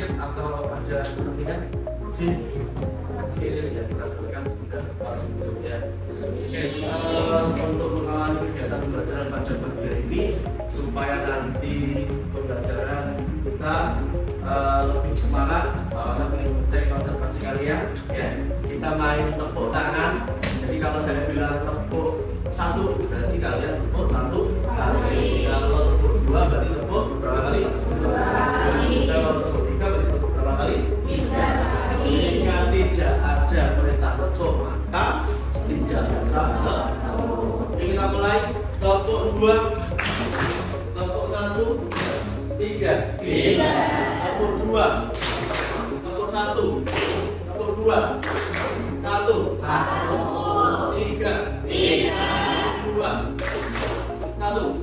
sakit atau ada kepentingan izin. Oke, ya kita berikan sudah sebelumnya. Oke, untuk mengawali kegiatan pembelajaran pada pagi hari ini supaya nanti pembelajaran kita lebih semangat, lebih cek konsentrasi kalian. Ya, kita main tepuk tangan. Jadi kalau saya bilang tepuk satu, berarti kalian tepuk satu kali. Kalau tepuk dua, berarti tepuk berapa kali? Dua kali. Kalau tepuk tiga, berarti tepuk berapa kali? Tiga kali. Jika tidak ada perintah tepuk, maka tidak bisa tepuk. Jadi kita mulai. Tepuk dua, tepuk satu, tiga. Tepuk dua, tepuk satu, tepuk dua, satu, tiga, dua, satu.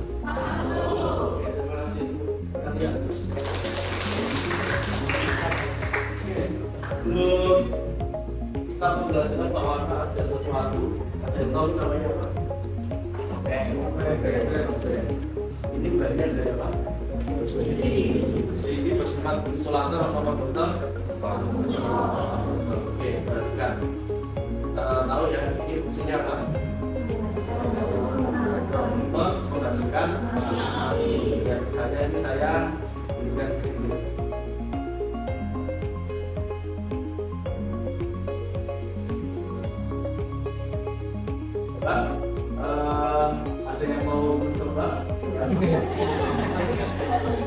Oke, terima kasih kalian. Sebelum kita pembelajaran bahwa ada sesuatu, ada yang tahu namanya apa? Ini bagian dari apa? Ini bersifat insulator apa dokter? Oke, berarti kan tahu ya ini fungsinya apa? Menghasilkan dan hanya ini saya berikan di sini. Coba, ada yang mau mencoba?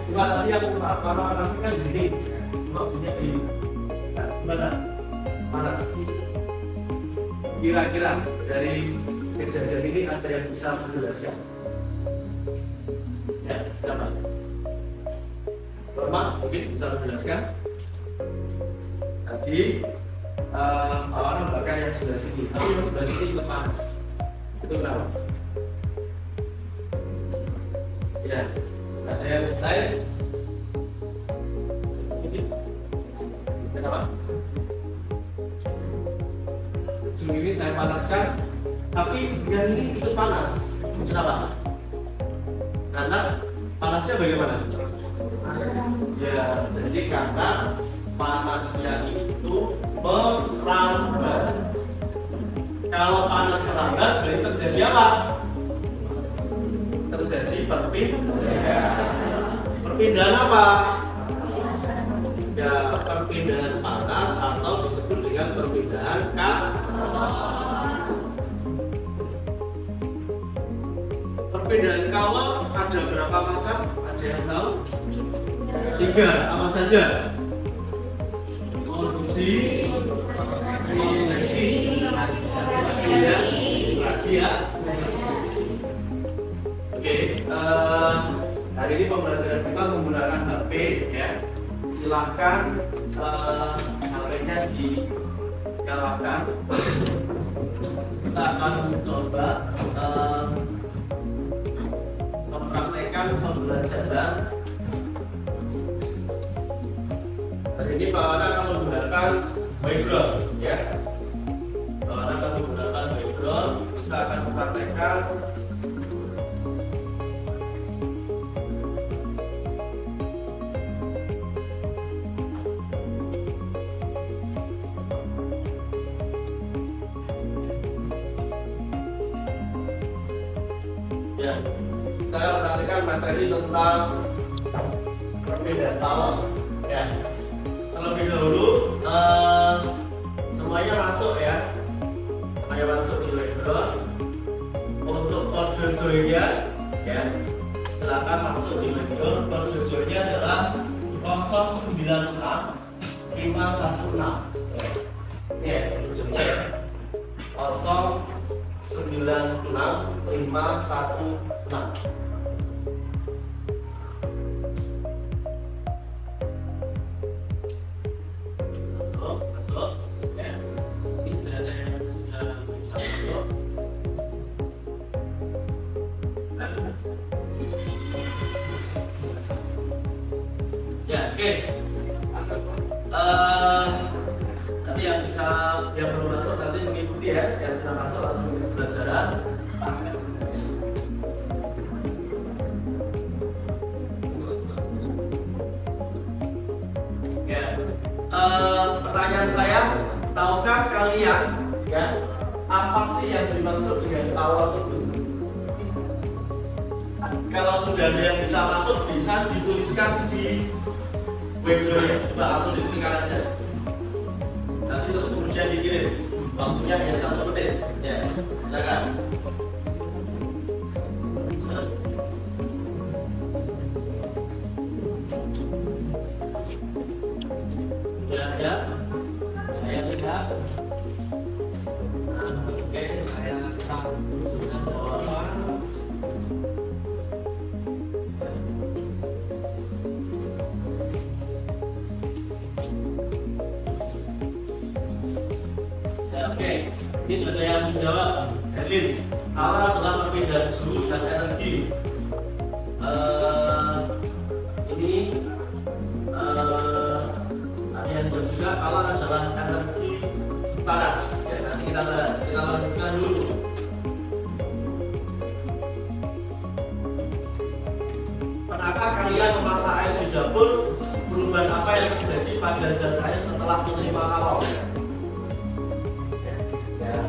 Coba tadi aku panaskan di sini. Maksudnya di mana? Panas. Kira-kira dari kejadian ini ada yang bisa menjelaskan? Ya, siapa? Norma mungkin bisa menjelaskan. Tadi awan bakar yang sebelah sini, tapi yang sebelah sini ikut panas. Itu kenapa? Ya, ada yang lain? Ini kenapa? Zoom ini saya panaskan, tapi yang ini ikut panas. Kenapa? Karena panasnya bagaimana? Ya, jadi karena panasnya itu merambat. Kalau panas merambat, berarti terjadi apa? Terjadi perpindahan. Perpindahan apa? Ya, perpindahan panas atau disebut dengan perpindahan perpindahan kalor ada berapa macam? Ada yang tahu? 3, apa saja? Konduksi, konveksi, radiasi. Oke, hari ini pembelajaran kita menggunakan HP ya. Silahkan HP-nya dinyalakan. Kita akan mencoba mempraktekkan pembelajaran. Hari ini Pak Wana akan menggunakan background ya. Pak Wana akan menggunakan background. Kita akan mempraktekkan ya. Kita akan mempraktekkan materi tentang perbedaan kalor ya. Terlebih dahulu semuanya masuk ya, semuanya masuk di background. Untuk kode joinnya ya, silakan masuk di background. Kode joinnya adalah 096 516 ya, kode joinnya 096 516. Masuk ya. Tidak ada yang sudah bisa masuk. Ya, oke. Nanti yang belum masuk nanti mengikuti ya. Yang sudah masuk langsung mengikuti pelajaran. Ya. pertanyaan saya, tahukah kalian ya apa sih yang dimaksud dengan tawar itu? Kalau sudah ada yang bisa masuk, bisa dituliskan di Webdrive. Coba langsung diketikkan aja. Nanti terus kemudian dikirim. Waktunya hanya 1 menit. Ya, silakan. Ya, saya lihat. Oke, saya tahu dengan jawaban. Oke, ini sudah yang menjawab. Erlin, alam adalah perbedaan suhu dan energi. Ini ada yang juga alam adalah energi panas. Ya, nanti kita bahas. Kita lanjutkan dulu. Pernahkah kalian memasak air di dapur? Perubahan apa yang terjadi pada zat cair setelah menerima kalor?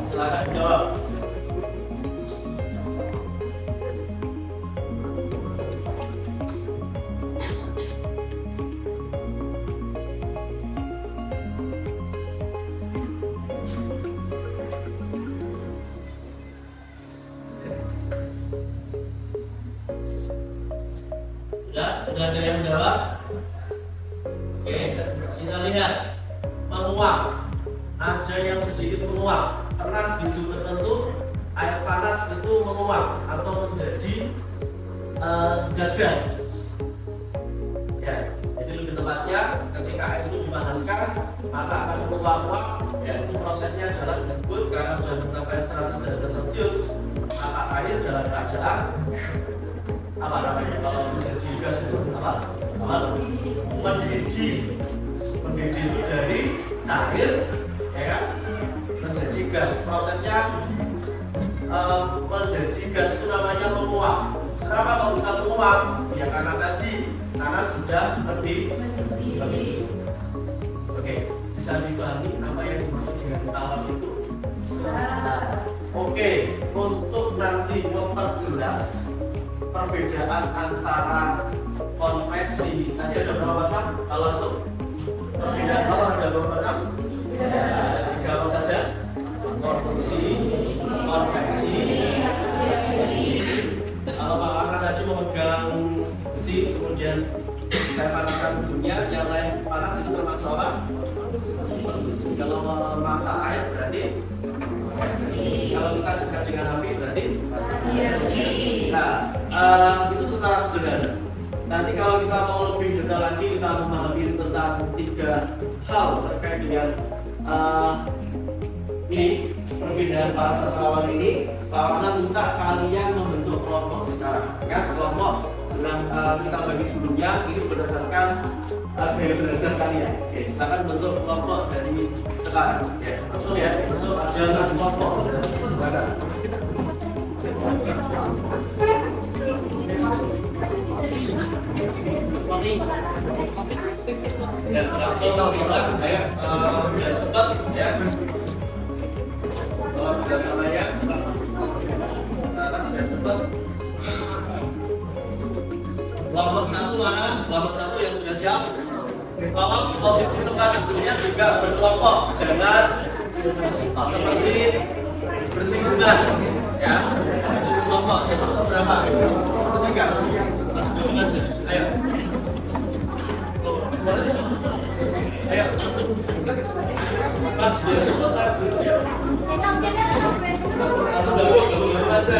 Silakan jawab. Sudah ada yang jawab? Oke, kita lihat menguap. Ada yang sedikit menguap. Karena di suhu tertentu air panas itu menguap atau menjadi zat gas. Ya, jadi lebih tepatnya ketika air itu dipanaskan maka akan menguap-uap. Ya, itu prosesnya adalah disebut karena sudah mencapai 100 derajat Celcius maka air dalam keadaan apa namanya kalau menjadi gas itu apa? Mendidih. Mendidih itu dari cair, ya kan? Menjadi gas. Prosesnya menjadi gas itu namanya menguap. Kenapa kok bisa menguap? Ya karena sudah lebih. Oke, bisa dipahami apa yang dimaksud dengan tawar itu? Oke, untuk nanti memperjelas perbedaan antara konveksi tadi ada berapa macam? Kalau itu perbedaan kalau ada berapa macam? 3 apa saja? Konveksi. Kalau Pak Kakak tadi memegang besi, kemudian saya panaskan ujungnya, yang lain panas itu termasuk apa? Kalau memasak air berarti kalau kita juga dengan api berarti itu secara sederhana. Nanti kalau kita mau lebih detail lagi, kita memahami tentang 3 hal terkait dengan ini perbedaan para satuan ini. Pak Wana minta kalian membentuk kelompok sekarang. Ingat kelompok sudah kita bagi sebelumnya, ini berdasarkan gaya belajar kalian. Oke, silakan bentuk kelompok dari sekarang. Oke, langsung ya, bentuk aja kelompok. Silakan. Ya, langsung kita ya, biar cepat ya. Kalau bijaksana biar cepat. Kelompok 1 mana? Kelompok 1 yang sudah siap. Tolong posisi tempat duduknya juga berkelompok, jangan seperti bersinggungan ya. Kelompok itu berapa? 3. Duduk aja. Ayo. Ayo langsung. Pas ya, pas. Langsung gabung aja.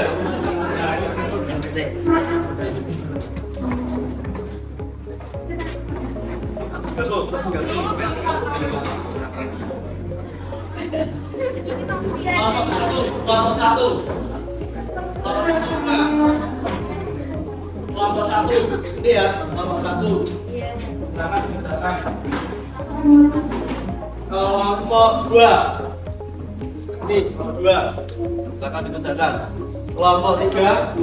Kelompok satu. Ini ya, kelompok 1. Silakan dikerjakan. Kelompok 2. Ini kelompok 2. Silakan dikerjakan. Kelompok 3.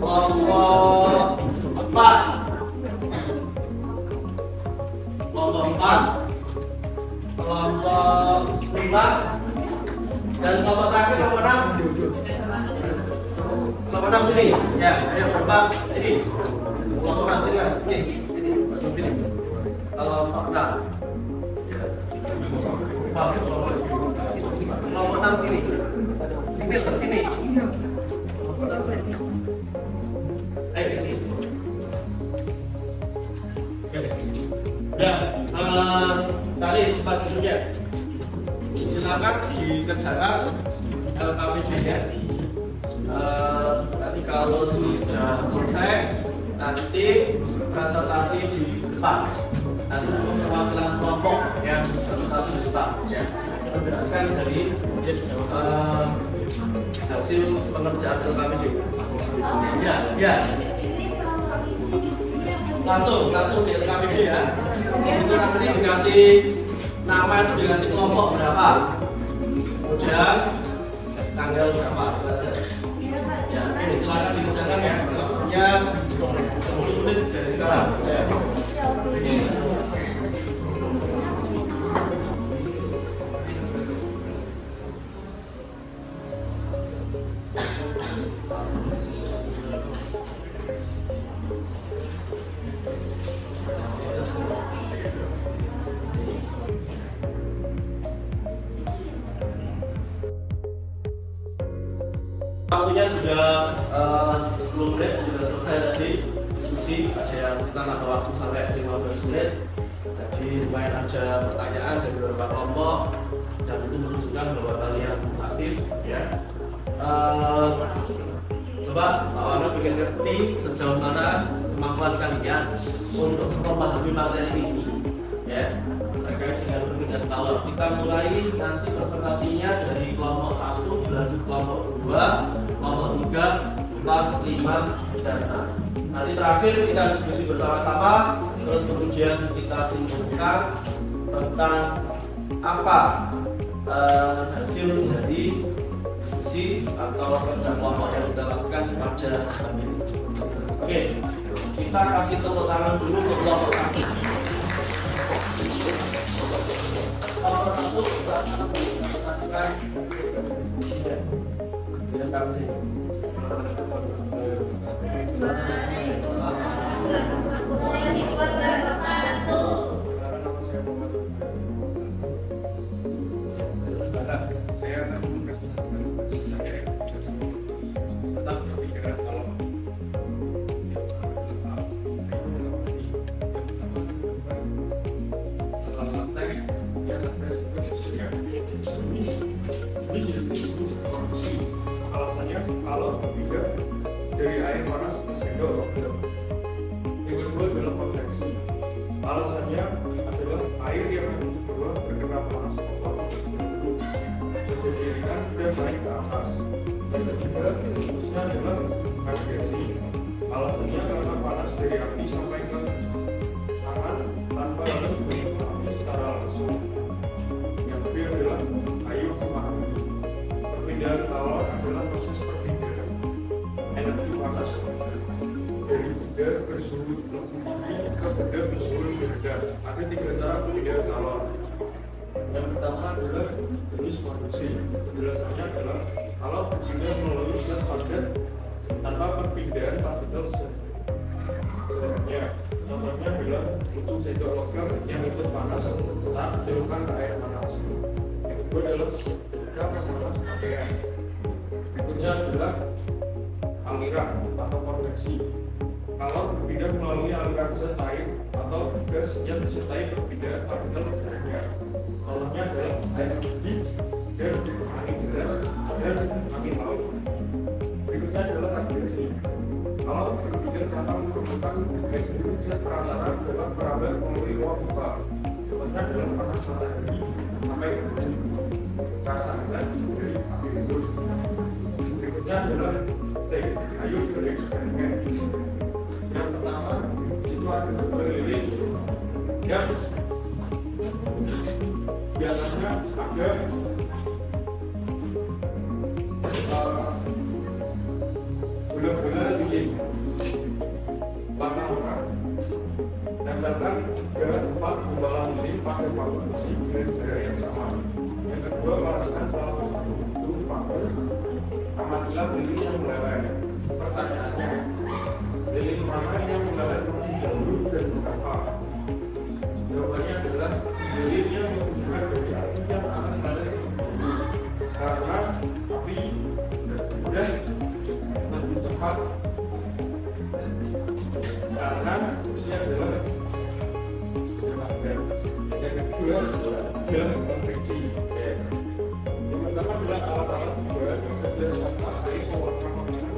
Kelompok 4. Kelompok kelompok 4, kelompok 5, dan kelompok terakhir kelompok 6. Kelompok 6 sini. Ya, ayo berempat sini. Kelompok 6 sini. Sini. Kelompok 6. Kelompok 6 sini. Sini ke sini. Ayo sini. Yes. Ya, cari tempat duduknya. Silakan dikerjakan LKPD-nya. Nanti kalau sudah selesai, nanti presentasi di depan. Nanti cukup perwakilan kelompok yang presentasi di depan. Ya, menjelaskan dari hasil pengerjaan LKPD. Ya. Langsung di LKPD ya. Itu nanti dikasih nama, itu dikasih kelompok berapa, kemudian tanggal berapa belajar. Ya, oke, silakan dikerjakan ya. Waktunya 10 menit dari sekarang. Ya. Waktunya sudah 10 menit, sudah selesai tadi diskusi. Ada yang kita nambah waktu sampai 15 menit. Jadi lumayan ada pertanyaan dari beberapa kelompok dan itu menunjukkan bahwa kalian aktif ya. Coba Pak Wana bikin ngerti sejauh mana kemampuan kalian untuk memahami materi ini ya, terkait dengan perpindahan kalor. Kita mulai nanti presentasinya dari kelompok 1 dilanjut kelompok 2, kelompok 3, 4, 5, dan 6. Nanti terakhir kita diskusi bersama-sama, terus kemudian kita simpulkan tentang apa hasil dari diskusi atau kerja kelompok yang kita lakukan pada hari ini. Oke, kita kasih tepuk tangan dulu untuk kelompok 1. Kelompok 1 kita akan presentasikan dengan kami. Alasannya kalau berpindah dari air panas ke sendok logam. Yang kedua adalah konveksi. Alasannya adalah air yang kedua berkena panas kotor menjadi ringan dan naik ke atas. Yang ketiga rumusnya adalah konveksi. Alasannya karena panas dari api sampai ke tangan tanpa harus menyentuh api secara langsung. Yang ketiga adalah ayo memahami. Perpindahan kalor adalah proses perpindahan energi panas dari benda bersuhu lebih tinggi ke benda bersuhu lebih rendah. Ada 3 cara perpindahan kalor. Yang pertama adalah jenis konduksi. Penjelasannya adalah kalau berpindah melalui zat padat tanpa perpindahan partikel sebenarnya. Contohnya adalah untuk sendok logam yang ikut panas saat dicelupkan ke air panas. Yang kedua adalah ketika memanas pakaian. Berikutnya adalah aliran atau konveksi. Kalau berpindah melalui aliran zat cair atau gas yang disertai perpindahan partikel sebenarnya. Contohnya adalah air mendidih dan angin gerak dan angin laut. Berikutnya adalah radiasi. Kalau berpindah tanpa menggunakan zat perantara dalam perabot melalui ruang buka. Contohnya adalah panas matahari sampai rasa dan dari api unggun. Berikutnya adalah ayo bereksperimen. Yang pertama itu adalah berlilin yang biasanya ada benar-benar lilin warna oranye. Tempelkan ke tempat pembalang lilin pakai paku besi dengan jarak yang sama. Yang kedua, lakukan salah satu ujung paku, amatilah lilin yang meleleh. Pertanyaannya, lilin mana yang meleleh terlebih dahulu dan mengapa? Jawabannya adalah lilin yang menunjukkan dari api yang akan meleleh karena api dan lebih cepat karena besi adalah yang kedua adalah konveksi. Yang pertama adalah alat-alat yang berdasarkan air pewarna makanan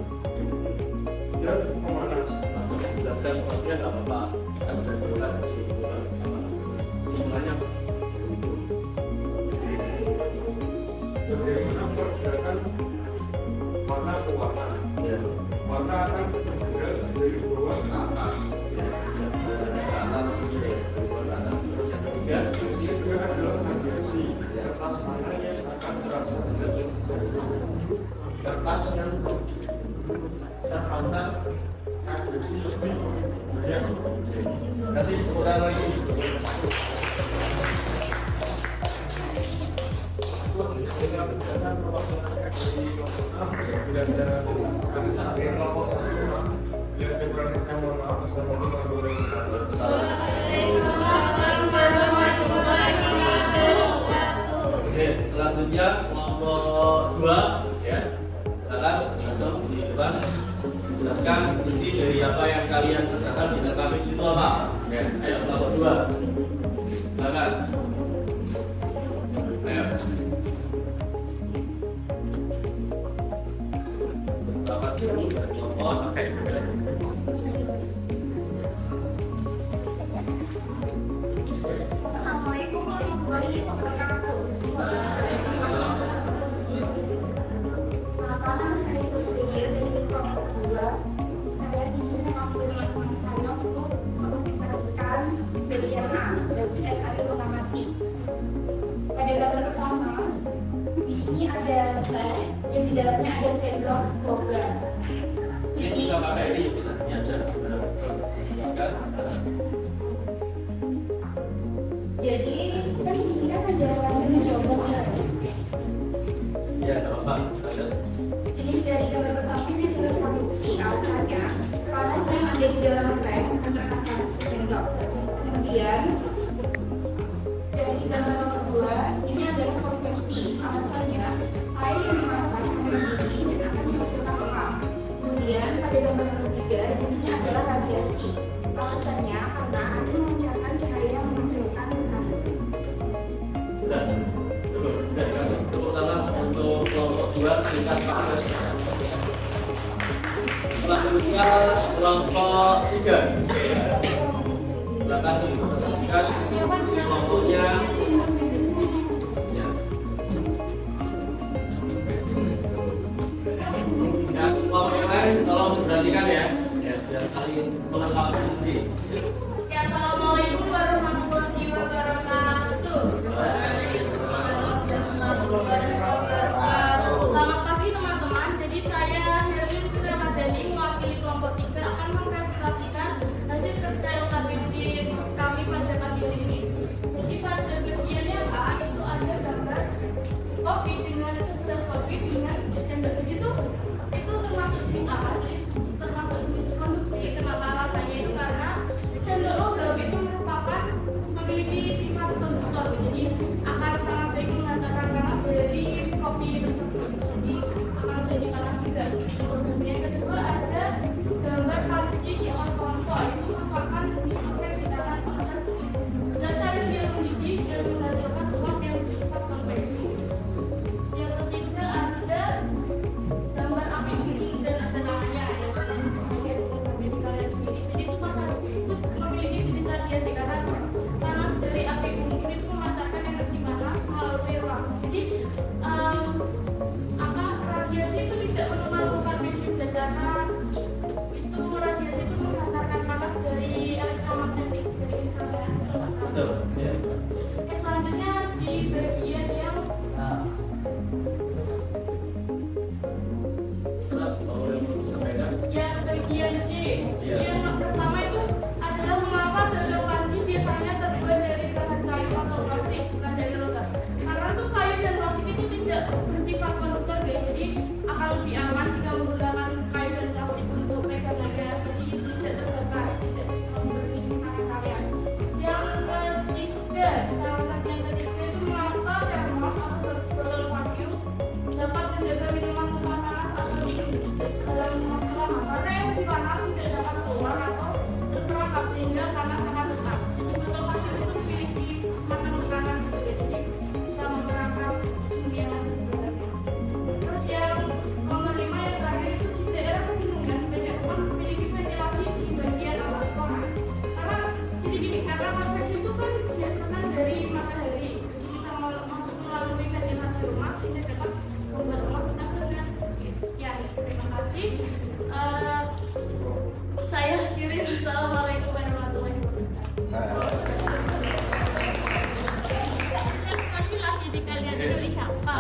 dan pemanas. Langsung dijelaskan pengertian nggak apa-apa, kan udah berulang semuanya Bagaimana membedakan warna ke warna? ya. Warna akan bergerak dari bawah ke atas. Ke atas ya, dari bawah ke atas. Terus yang ketiga, Yang kedua adalah radiasi. Kertas mana yang akan terasa kertas yang terpantau radiasi lebih banyak. kasih tepuk tangan lagi. Waalaikumsalam warahmatullahi wabarakatuh. Oke, selanjutnya kelompok 2 ya. Silakan langsung di depan jelaskan inti dari apa yang kalian kerjakan di LKPJ itu apa. Oke, ayo kelompok 2. Silakan. Ayo. Kelompok dulu dari kelompok oke. Assalamualaikum warahmatullahi wabarakatuh. Nama saya Kuswidia dari kelompok 2. Saya di sini mewakili teman saya untuk menginformasikan bagian A dari RAI mengamati. Pada gambar pertama, di sini ada teh yang di dalamnya ada sendok boba. Ini Jadi bisa pakai ini kita ini aja. Jelaskan. Jadi kan di sini kan ada sendok boba. Ya, nggak apa-apa. Ada. Jenis dari gambar pertama ini adalah produksi alasannya panas yang ada di dalam teh menghantarkan panas ke sendok. Kemudian dari gambar nomor 2 ini adalah konveksi alasannya air yang dimasak sampai mendidih dan akan menghasilkan lengkap. Kemudian pada gambar nomor 3 jenisnya adalah radiasi alasannya karena akan memancarkan cahaya yang menghasilkan panas. Udah. Udah kasih tepuk tangan untuk kelompok 2 singkat pakai. Selanjutnya kelompok 3. Silakan dipresentasikan si kelompoknya. Ya. Yang kelompok yang lain tolong diperhatikan ya. Ya, biar saling melengkapi nanti. Ya, assalamualaikum warahmatullahi wabarakatuh. Selamat pagi teman-teman. Jadi saya Herlin Putra Madani mewakili kelompok 3 akan mempresentasikan hasil kerja LKPJ kami pada pagi ini. Jadi pada bagian yang A itu ada gambar kopi dengan 11 kopi dengan sendok. Jadi itu termasuk jenis apa? Jadi termasuk jenis konduksi. Kenapa alasannya itu karena sendok logam itu merupakan memiliki sifat konduktor. Jadi akan sangat baik menghantarkan panas dari kopi tersebut. Jadi akan menjadi panas juga. Yang kedua ada gambar panci di atas kompor. Itu merupakan jenis konveksi karena zat cair yang mendidih dan menghasilkan uap yang bersifat konveksi. Yang ketiga ada gambar api unggun dan ada namanya yang bisa lihat di kalian sendiri. Jadi itu masalah itu memiliki jenis radiasi karena panas dari api unggun itu memancarkan energi panas melalui ruang. Jadi radiasi itu tidak memerlukan medium gas karena itu radiasi itu memancarkan panas dari elektromagnetik dari inframerah. Betul. Ya. Oke, selanjutnya di bagian yang bagian D. Yang pertama itu adalah mengapa dodol panci biasanya terbuat dari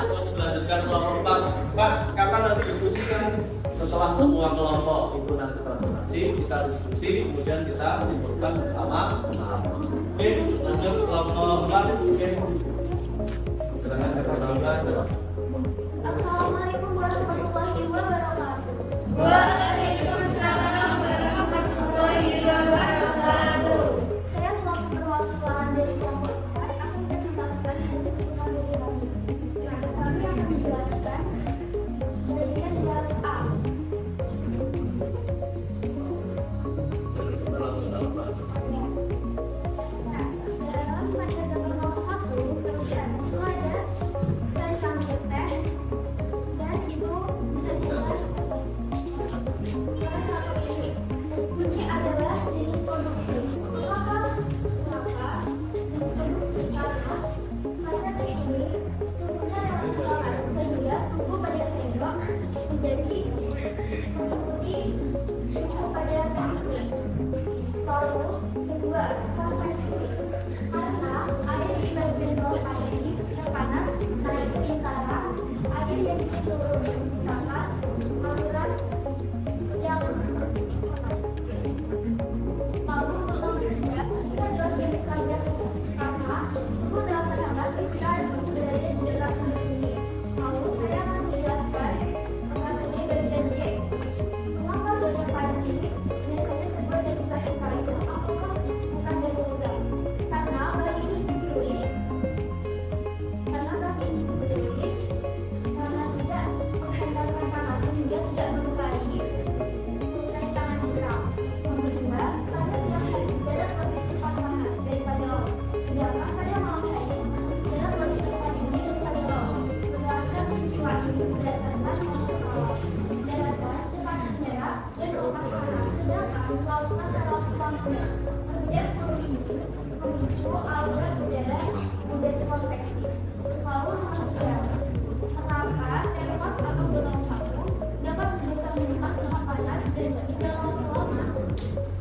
Langsung dilanjutkan kelompok 4. Pak, kapan nanti diskusikan? Setelah semua kelompok itu nanti presentasi, kita diskusi, kemudian kita simpulkan bersama. Oke, lanjut kelompok 4. Oke. Silakan kelompok. Assalamualaikum warahmatullahi wabarakatuh. Waalaikumsalam warahmatullahi wabarakatuh. Saya selaku perwakilan dari kelompok 4 akan presentasikan hasil keputusan dari kami. Kami akan menjelaskan bagian dalam A. Kita langsung dalam bahasa. Nah, dalam pada gambar nomor 1 terlihat itu ada secangkir teh dan itu bisa dibuat nomor 1 ini. Ini adalah jenis produksi. Mengapa jenis produksi? Karena pada teh ini suhunya relatif hangat sehingga suhu pada sendok menjadi mengikuti suhu pada teh ini. Lalu kedua, konveksi. Karena air di bagian bawah tadi yang panas naik sementara air yang bisa turun menggunakan aliran yang hangat. Lalu untuk nomor 3, ini adalah jenis radiasi. Karena suhu terasa hangat ketika berada di dekat sumber ini. Lalu saya akan menjelaskan mengenai bagian C. Mengapa bagian panci biasanya terbuat dari bahan kayu atau plastik bukan dari logam? Karena bahan ini dipilih karena tidak menghantarkan panas sehingga tidak melukai tangan kita. Nomor 2, pada siang hari darat lebih cepat panas daripada laut, sedangkan pada malam hari darat lebih cepat dingin daripada laut. Berdasarkan peristiwa ini berdasarkan konsep alam, daratan cepat menyerap dan melepas panas, sedangkan lautan relatif lambat. Perbedaan suhu ini memicu aliran udara mudah terkonveksi. Lalu nomor 3, mengapa termos atau gelombang sapu dapat menimbulkan minuman dengan panas dan tidak lama lama?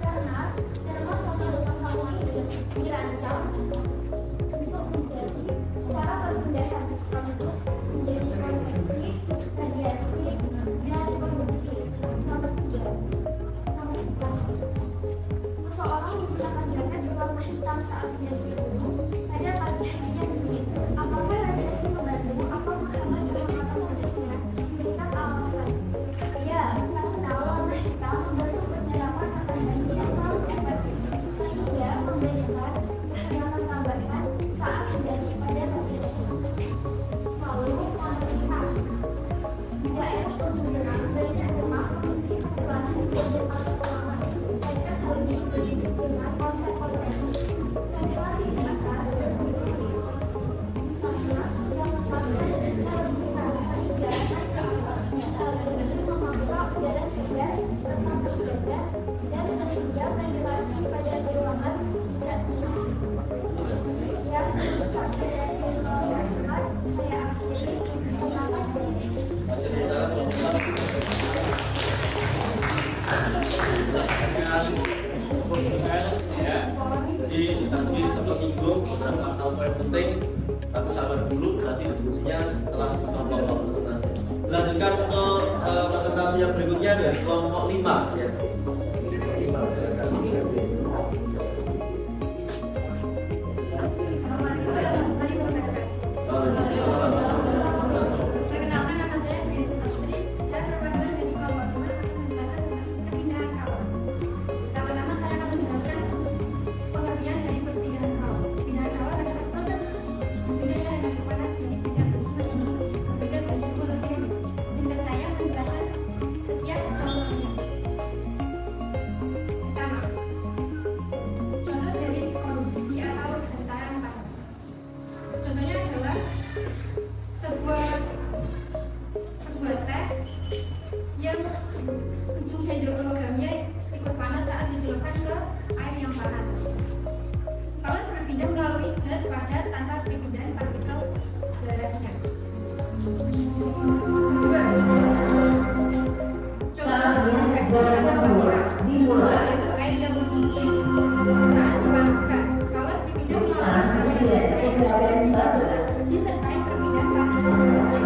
Karena termos atau gelombang sapu ini dirancang untuk menjadi cara perpindahan sekaligus menjadi konveksi, radiasi, dan konduksi. Nomor 4, seseorang menggunakan jaket berwarna hitam saat mendaki gunung pada pagi harinya dingin. Apakah radiasi membantu atau menghambat dalam mata kulitnya? Berikan alasan. Ya, karena warna hitam membantu penyerapan matahari yang paling efektif sehingga memberikan kehangatan tambahan saat mendaki pada pagi hari. Lalu nomor 5, di daerah pegunungan banyak rumah memiliki ventilasi bagian atas ruangan. Kaitkan hal ini dengan konsep konveksi. Ventilasi di atas berfungsi panas yang memaksa dan skala lingkungan sehingga naik ke atas dan memaksa udara segar tetap terjaga dan sehingga ventilasi pada ruangan tidak penuh. Sekian presentasi dari kelompok 4. Saya akhiri. Terima kasih. Masih kita kelompok 4. Ya. Jadi tapi sebelum minggu beberapa hal penting, tapi sabar dulu nanti diskusinya setelah semua kelompok presentasi. Lanjutkan untuk presentasi yang berikutnya dari kelompok 5 ya. Assalamualaikum warahmatullahi wabarakatuh. Perkenalkan, nama saya Priyansa Sastri. Saya terpilih dari kelompok 5 akan menjelaskan tentang perpindahan kawah. Pertama-tama saya akan menjelaskan pengertian dari perpindahan kawah. Perpindahan kawah adalah proses pembedaan energi panas dari bidang tersebut ini berbeda dari suhu lebih. Sehingga saya menjelaskan setiap contohnya. Pertama, contoh dari konduksi atau hantaran panas. Contohnya adalah sebuah teh yang ujung sendok logamnya ikut panas saat dicelupkan ke air yang panas. Kawah berpindah melalui zat padat tanpa perpindahan partikel zaratnya. Kedua, contoh konveksi atau wadiran, yaitu air yang menguji saat dipanaskan. Kawah berpindah melalui zat disertai perpindahan partikel zarat.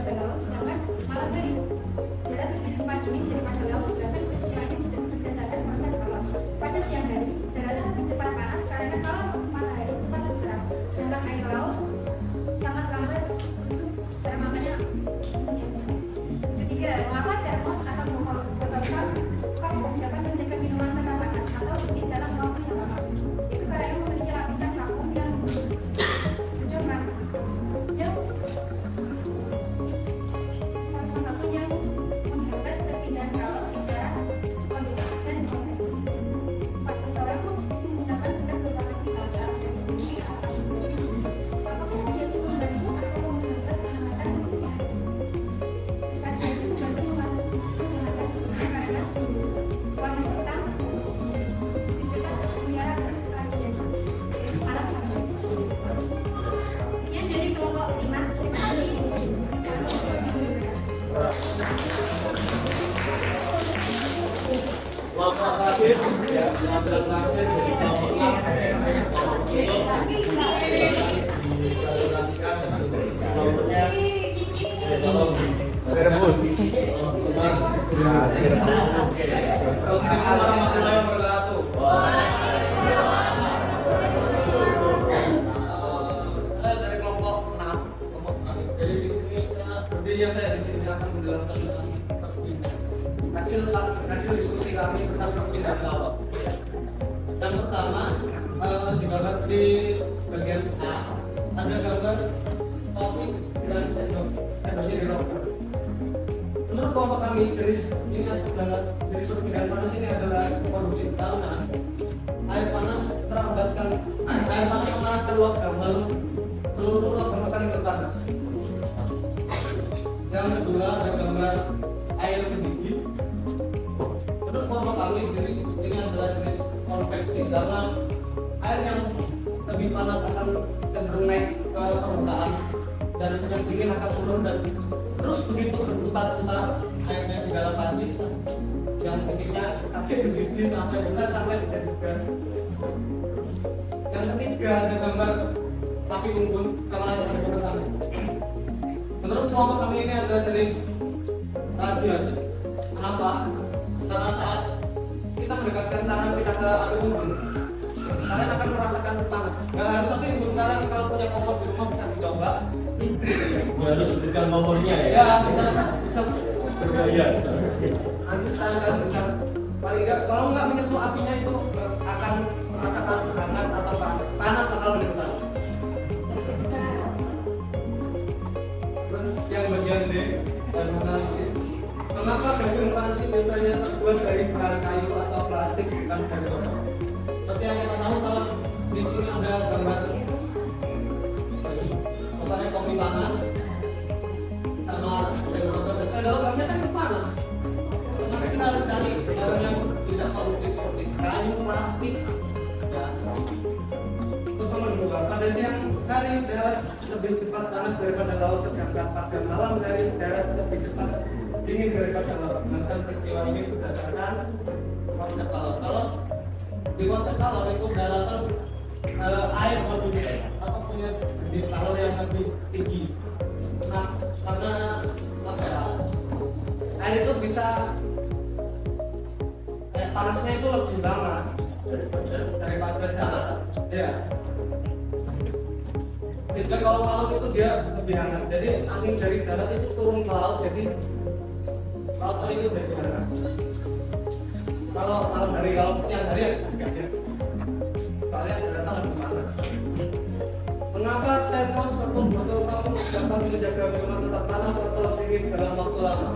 daripada laut, sedangkan malam hari darat lebih cepat dingin daripada laut. Sedangkan istilahnya berdasarkan konsep alam. Pada siang hari daratan lebih cepat panas karena kalau matahari cepat terserap, sedangkan air laut sangat lambat secara makanya. Ketiga, mengapa termos atau botol cup dapat menjaga minuman tetap panas atau dingin dalam waktu yang lama? Itu karena memiliki lapisan vakum yang cuma yang salah satu yang menghambat perpindahan kalori secara kondensat dan konveksi. Seseorang pun menggunakan sudah beberapa kilogram apakah radiasi membantu atau menghambat pengamatan dunia? Radiasi membantu mengamatan karena warna hitam cepat menyerap radiasi. Jadi panas sangat. Sekian dari kelompok 5. Terima kasih. Kelompok terakhir, ya, penampilan terakhir dari kelompok 6 dipresentasikan dan kelompoknya tolong berebut dari kelompok 6. Jadi di sini yang saya di sini akan menjelaskan hasil diskusi kami tentang perpindahan laut. Yang pertama, digambar di bagian A ada gambar topik dan endosnya di rocker. Menurut kelompok kami, jenis ini adalah jenis perpindahan panas ini adalah produksi karena air panas merambatkan air panas memanaskan logam, lalu seluruh logam akan ikut panas. Yang kedua ada gambar air mendidih. Menurut kelompok kami, jenis ini adalah jenis konveksi karena air yang lebih panas akan cenderung naik ke permukaan dan yang dingin akan turun dan terus begitu berputar-putar airnya di dalam panci yang intinya sampai mendidih sampai bisa sampai menjadi gas. Yang ketiga ada gambar api unggun sama yang menurut kami. Menurut kelompok kami ini adalah jenis radiasi. Kenapa? Karena saat kita mendekatkan tangan kita ke api unggun, kalian akan merasakan panas. Gak harus api unggun, kalian kalau punya kompor di rumah bisa dicoba. Harus dengan kompornya ya. Ya bisa Bergaya. nanti tangan kalian bisa paling nggak kalau nggak menyentuh apinya itu akan merasakan hangat atau panas kalau mendekat. Terus yang bagian D dan analisis. Mengapa daging panci biasanya terbuat dari bahan kayu atau plastik bukan dari botol? Seperti yang kita tahu kalau di sini ada gambar botolnya kopi panas sama sendok dan sendoknya kan panas. Otomatis kita harus cari barang yang tidak produktif seperti kayu, plastik, gas. Untuk menunjukkan pada siang hari darat lebih cepat panas daripada laut, sedangkan pada malam hari darat lebih cepat dingin daripada laut. Jelaskan peristiwa ini berdasarkan konsep kalor. Kalau di konsep kalor itu daratan air lebih atau punya jenis kalor yang lebih tinggi. Nah, karena apa ya? Air itu bisa panasnya itu lebih lama daripada daratan. Ya. Sehingga kalau laut itu dia lebih hangat. Jadi angin dari darat itu turun ke laut, jadi laut itu jadi hangat. Kalau malam hari, kalau siang hari ya bisa diganti. Soalnya daratan lebih panas. Mengapa termos atau botol vakum dapat menjaga minuman tetap panas atau dingin dalam waktu lama?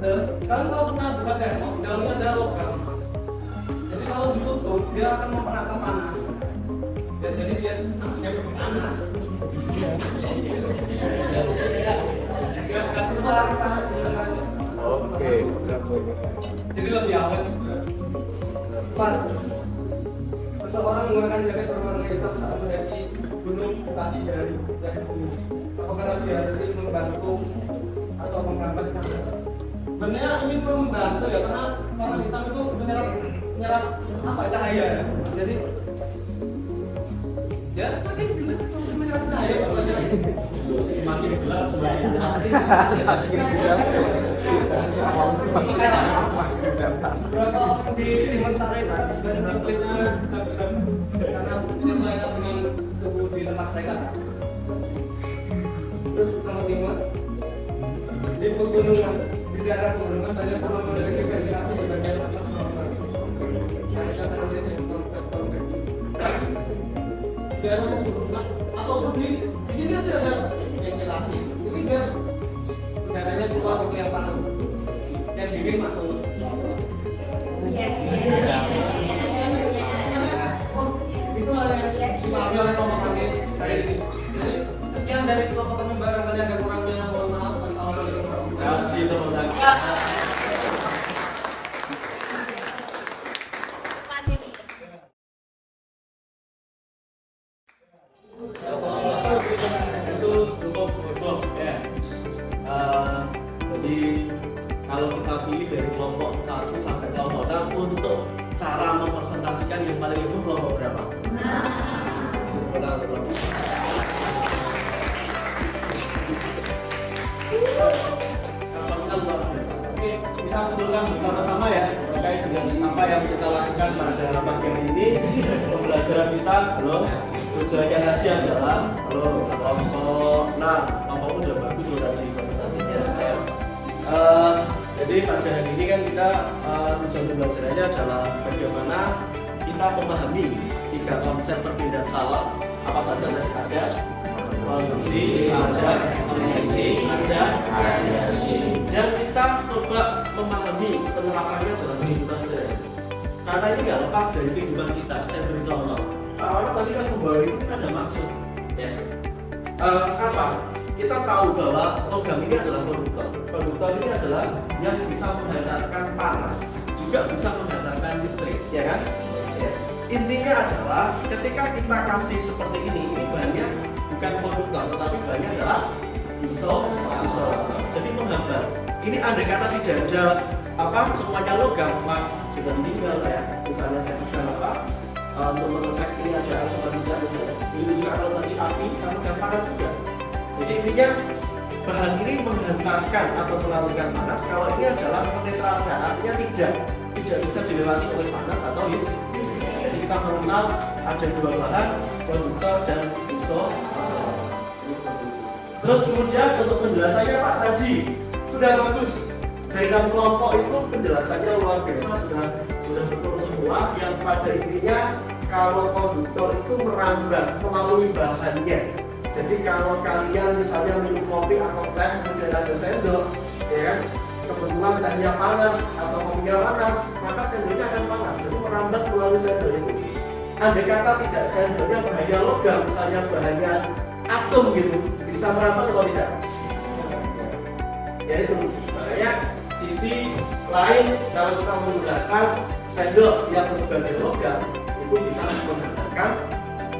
Kalian kalau pernah buka termos, dalamnya ada logam. Jadi kalau ditutup, dia akan memperangkap panas. Ya, jadi dia panasnya lebih panas. Dia nggak keluar panas sebenarnya. Oke, Jadi lebih awet. 4. Seseorang menggunakan jaket berwarna hitam saat mendaki gunung pagi dari bumi. Apakah radiasi membantu atau menghambat kamera? Sebenarnya ini membantu ya, karena warna hitam itu menyerap apa cahaya ya. Jadi ya semakin gelap semakin menyerap cahaya. Semakin gelas semuanya. Berapa di Mansara itu kan karena menyesuaikan dengan suhu di tempat mereka. Terus nomor 5 di pegunungan, di daerah pegunungan banyak pulau memiliki vegetasi sebagai batas normal. Mereka terjadi konveksi. Di daerah pegunungan ataupun di sini tidak ada vegetasi. Ini biar udaranya suatu yang panas, yang dingin masuk. Itu hal yang dipahami oleh kelompok kami hari ini. Jadi sekian dari kelompok kami, barangkali ada kurangnya, mohon maaf. Wassalamualaikum warahmatullahi wabarakatuh. Terima kasih itu cukup heboh ya. Jadi kalau kita pilih dari kelompok 1 sampai kelompok 6 untuk cara mempresentasikan yang paling itu kelompok berapa? Sempurna kelompok. Kan luar biasa. Oke, kita sebutkan bersama-sama ya terkait dengan apa yang kita lakukan pada pagi ini. Pembelajaran kita belum tujuannya tadi adalah kelompok. Nah, kelompok udah bagus loh tadi presentasinya. Jadi pada hari ini kan kita tujuan pembelajarannya adalah bagaimana kita memahami 3 konsep perpindahan salad. Apa saja tadi ada? Konduksi, ajak, konveksi, ajak, dan kita coba memahami penerapannya dalam kehidupan sehari-hari. Karena ini nggak lepas dari kehidupan kita. Saya beri contoh. Karena tadi kan membawa itu ada maksud, ya. Apa? Kita tahu bahwa logam ini adalah konduktor. Konduktor ini adalah yang bisa menghantarkan panas, juga bisa menghantarkan listrik, ya kan? Ya. Intinya adalah ketika kita kasih seperti ini bahannya bukan konduktor, tetapi bahannya adalah isolator. Jadi menghambat. Ini andai kata tidak ada semuanya logam, Pak sudah meninggal ya. Misalnya saya pegang untuk mengecek ini ada atau tidak misalnya. Ini juga kalau tadi api sama dengan panas juga. Jadi intinya bahan ini menghantarkan atau mengalirkan panas. Kalau ini adalah menetralkan, artinya tidak bisa dilewati oleh panas atau listrik. Jadi kita mengenal ada 2 bahan, konduktor dan isolator. Terus kemudian untuk penjelasannya Pak tadi sudah bagus. Dari 6 kelompok itu penjelasannya luar biasa, sudah betul semua. Yang pada intinya kalau konduktor itu merambat melalui bahannya. Jadi kalau kalian misalnya minum kopi atau teh kemudian ada sendok, ya kan? Kebetulan tehnya panas atau kopinya panas, maka sendoknya akan panas. Jadi merambat melalui sendok itu. Andai kata tidak sendoknya bahannya logam, misalnya bahannya atom gitu, bisa merambat atau tidak? Ya itu, makanya sisi lain kalau kita menggunakan sendok yang berbagai logam itu bisa menghantarkan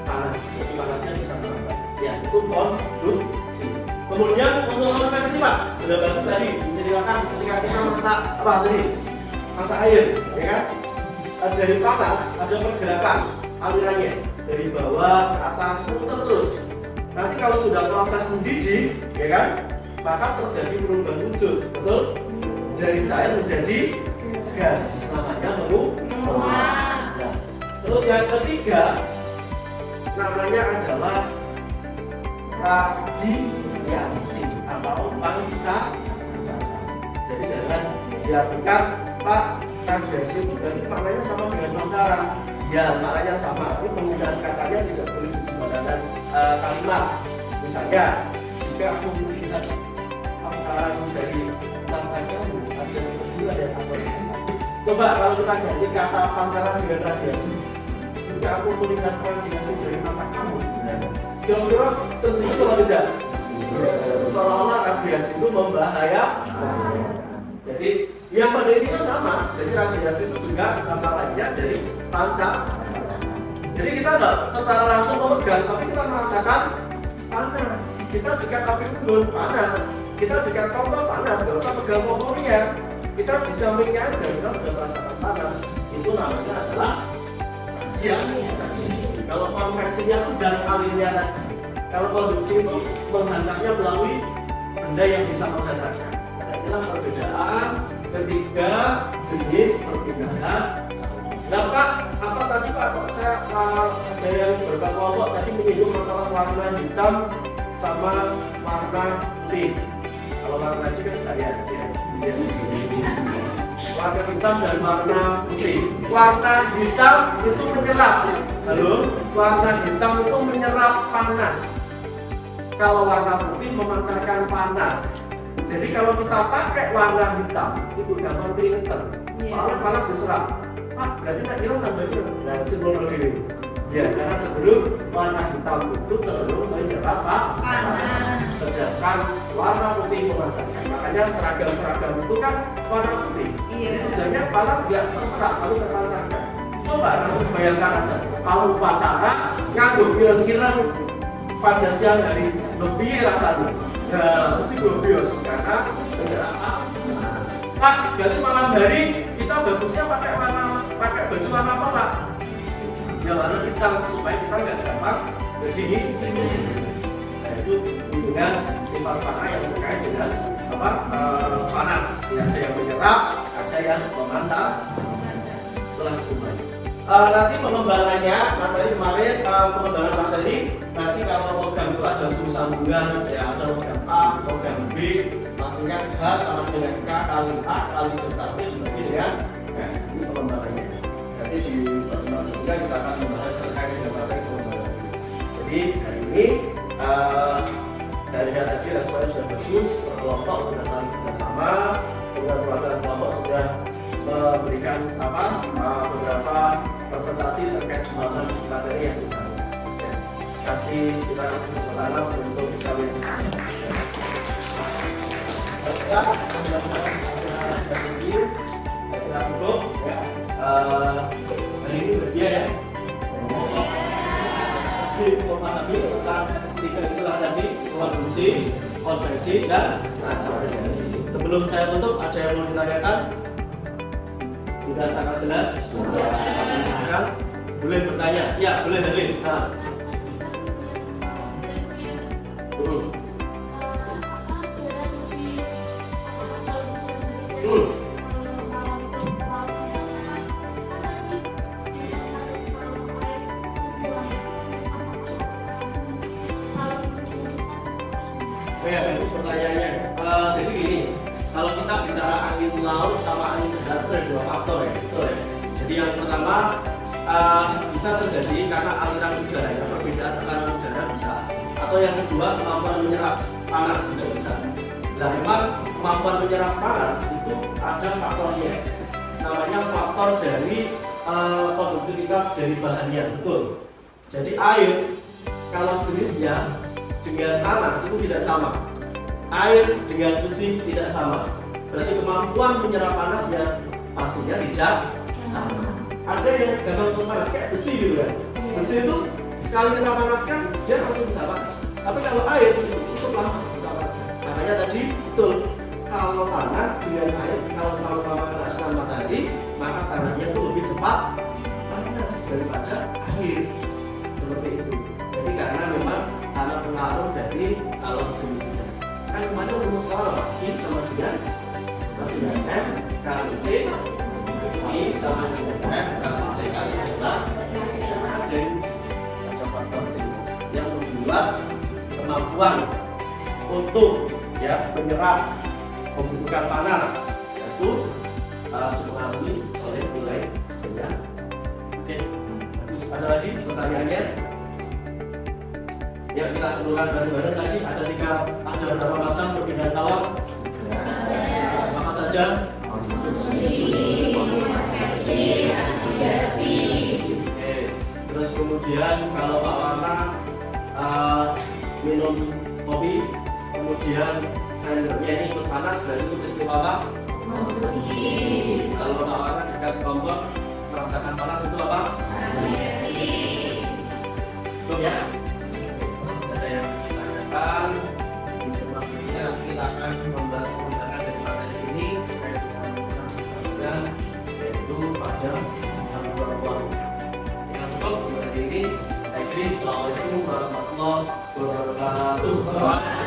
panas, jadi panasnya bisa merambat. Ya itu konduksi. Kemudian untuk konveksi Pak, sudah bagus tadi diceritakan ketika kita masak apa tadi? Masak air, ya kan? Dari panas ada pergerakan alirannya dari bawah ke atas muter terus. Nanti kalau sudah proses mendidih, ya kan? Maka terjadi perubahan wujud, betul? Dari cair menjadi gas, namanya menguap. Ya. Terus yang ketiga, namanya adalah radiasi atau pancaran. Jadi jangan diartikan Pak radiasi itu berarti maknanya sama dengan pancaran. Ya maknanya sama, tapi penggunaan katanya tidak boleh disembarangan kalimat. Misalnya jika aku melihat pancaran dari lantai kamu ada berdua dan apa? Coba kalau kita ganti kata pancaran dengan radiasi. Jika aku melihat radiasi dari mata kamu, kira-kira tersebut atau tidak? Seolah-olah radiasi itu membahayakan. Jadi yang pada intinya sama. Jadi radiasi itu juga nama lainnya dari pancaran. Jadi kita nggak secara langsung memegang, tapi kita merasakan panas. Kita juga api unggun panas. Kita juga kompor panas. Nggak usah pegang kompornya. Kita di sampingnya aja kita sudah merasakan panas. Itu namanya adalah radiasi. Kalau konveksinya zat alirnya tadi, Kalau konduksi itu menghantarnya melalui benda yang bisa menghantarkan. Nah, inilah perbedaan ketiga jenis perpindahan. Nah Pak, apa tadi Pak? Kok saya ada yang beberapa kelompok tadi menyinggung masalah warna hitam sama warna putih. Kalau warna itu kan saya ya. Warna hitam dan warna putih. Warna hitam itu menyerap. Halo, warna hitam itu menyerap panas. Kalau warna putih memancarkan panas. Jadi kalau kita pakai warna hitam itu gampang keringetan. Soalnya panas diserap. Pak, berarti nak bilang tambahnya nah, sebelum dulu. Ya, karena sebelum warna hitam itu cenderung menyerap panas. Sedangkan warna putih memancarkan. Makanya seragam-seragam itu kan warna putih. Tujuannya panas nggak terserap, lalu terpancarkan. Coba kamu bayangkan aja, kalau upacara nganggur kira-kira pada siang hari lebih rasanya. Nah, pasti bios karena menyerap panas. Pak, jadi malam hari kita bagusnya pakai baju warna apa Pak? Yang warna hitam supaya kita nggak gampang jadi nah, itu hubungan sifat warna yang terkait dengan apa panas. Ya, ada yang menyerap, ada yang memancar. Itulah semuanya. Nanti pengembangannya materi kemarin pengembangan materi nanti kalau program itu ada sambungan ya ada program A, program B, maksudnya H sama dengan K kali A kali derivatif seperti dengan ini pengembangannya. Nanti di pertemuan juga kita akan membahas terkait dengan materi pengembangan. Jadi hari ini saya lihat tadi responnya sudah bagus, kelompok sudah saling bekerjasama, kemudian perwakilan kelompok sudah memberikan beberapa presentasi terkait pembahasan materi yang di sana. Kita kasih tepuk tangan untuk kalian semua. Kita tutup ya. Hari ini berdia ya. Memahami tentang tiga istilah tadi, konvensi dan naturalisasi. Sebelum saya tutup, ada yang mau ditanyakan? Sudah sangat jelas? Sudah. Boleh bertanya? Ya, boleh Herlin. Ya, itu pertanyaannya. Jadi gini, kalau kita bicara angin laut sama angin darat itu ada dua faktor ya, betul ya. Jadi yang pertama bisa terjadi karena aliran udara ya, perbedaan tekanan udara bisa. Atau yang kedua kemampuan menyerap panas juga bisa. Nah memang kemampuan menyerap panas itu ada faktornya. Namanya faktor dari konduktivitas dari bahannya, betul. Jadi air kalau jenisnya dengan tanah itu tidak sama. Air dengan besi tidak sama. Berarti kemampuan menyerap panas ya pastinya tidak sama. Ada yang gampang panas kayak besi gitu kan. Besi itu sekali kita panaskan dia langsung bisa panas. Tapi kalau air itu cukup lama kita panaskan. Makanya tadi betul kalau tanah dengan air kalau sama-sama kena sinar matahari maka tanahnya itu lebih cepat panas daripada air. Seperti itu. Jadi karena memang tanah pengaruh dari kalau jenisnya. Kan kemarin rumus skala I sama dengan masih M kali C I sama dengan M kali C kali delta. Ada faktor C yang membuat kemampuan untuk ya menyerap membutuhkan panas yaitu dipengaruhi oleh nilai C-nya. Oke, terus ada lagi pertanyaannya? Ya kita sebutkan bareng-bareng tadi ada berapa macam perbedaan kawat? Apa saja? Terus kemudian kalau Pak Warna minum kopi, kemudian sendernya ini ikut panas, berarti itu peristiwa apa? Kalau Pak Warna dekat kompor merasakan panas itu apa? Betul ya? Kita akan membahas menggunakan dari materi ini terkait dengan yaitu pada ruang. Dengan cukup seperti ini. Saya kira Assalamualaikum warahmatullahi wabarakatuh. warahmatullahi wabarakatuh.